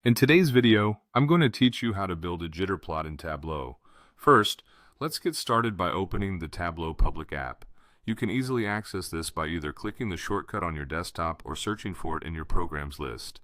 In today's video, I'm going to teach you how to build a jitter plot in Tableau. First, let's get started by opening the Tableau public app. You can easily access this by either clicking the shortcut on your desktop or searching for it in your programs list.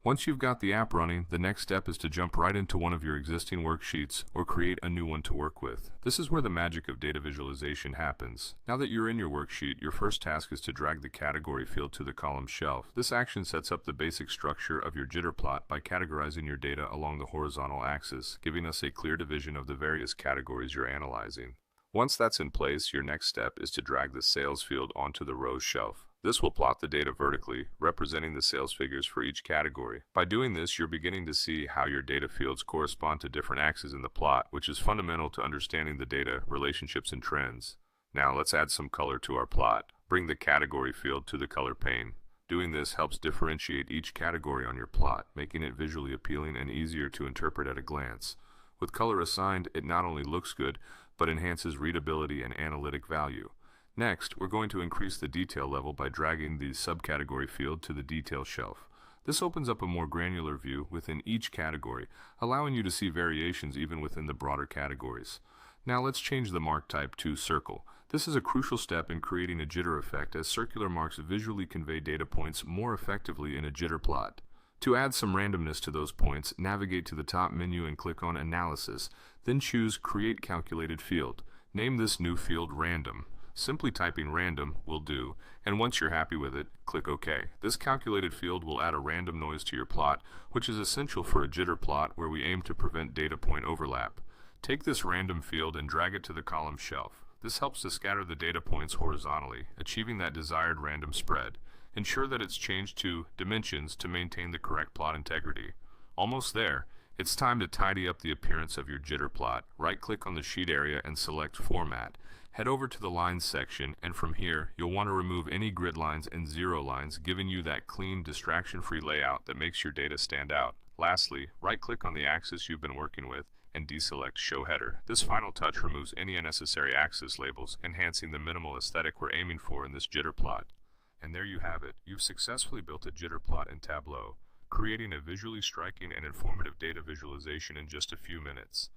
Once you've got the app running, the next step is to jump right into one of your existing worksheets or create a new one to work with. This is where the magic of data visualization happens. Now that you're in your worksheet, your first task is to drag the category field to the column shelf. This action sets up the basic structure of your jitter plot by categorizing your data along the horizontal axis, giving us a clear division of the various categories you're analyzing. Once that's in place, your next step is to drag the sales field onto the rows shelf. This will plot the data vertically, representing the sales figures for each category. By doing this, you're beginning to see how your data fields correspond to different axes in the plot, which is fundamental to understanding the data, relationships, and trends. Now let's add some color to our plot. Bring the category field to the color pane. Doing this helps differentiate each category on your plot, making it visually appealing and easier to interpret at a glance. With color assigned, it not only looks good, but enhances readability and analytic value. Next, we're going to increase the detail level by dragging the subcategory field to the detail shelf. This opens up a more granular view within each category, allowing you to see variations even within the broader categories. Now let's change the mark type to circle. This is a crucial step in creating a jitter effect, as circular marks visually convey data points more effectively in a jitter plot. To add some randomness to those points, navigate to the top menu and click on Analysis, then choose Create Calculated Field. Name this new field Random. Simply typing random will do, and once you're happy with it, click OK. This calculated field will add a random noise to your plot, which is essential for a jitter plot where we aim to prevent data point overlap. Take this random field and drag it to the column shelf. This helps to scatter the data points horizontally, achieving that desired random spread. Ensure that it's changed to dimensions to maintain the correct plot integrity. Almost there. It's time to tidy up the appearance of your jitter plot. Right-click on the sheet area and select Format. Head over to the Lines section, and from here, you'll want to remove any grid lines and zero lines, giving you that clean, distraction-free layout that makes your data stand out. Lastly, right-click on the axis you've been working with and deselect Show Header. This final touch removes any unnecessary axis labels, enhancing the minimal aesthetic we're aiming for in this jitter plot. And there you have it. You've successfully built a jitter plot in Tableau, creating a visually striking and informative data visualization in just a few minutes.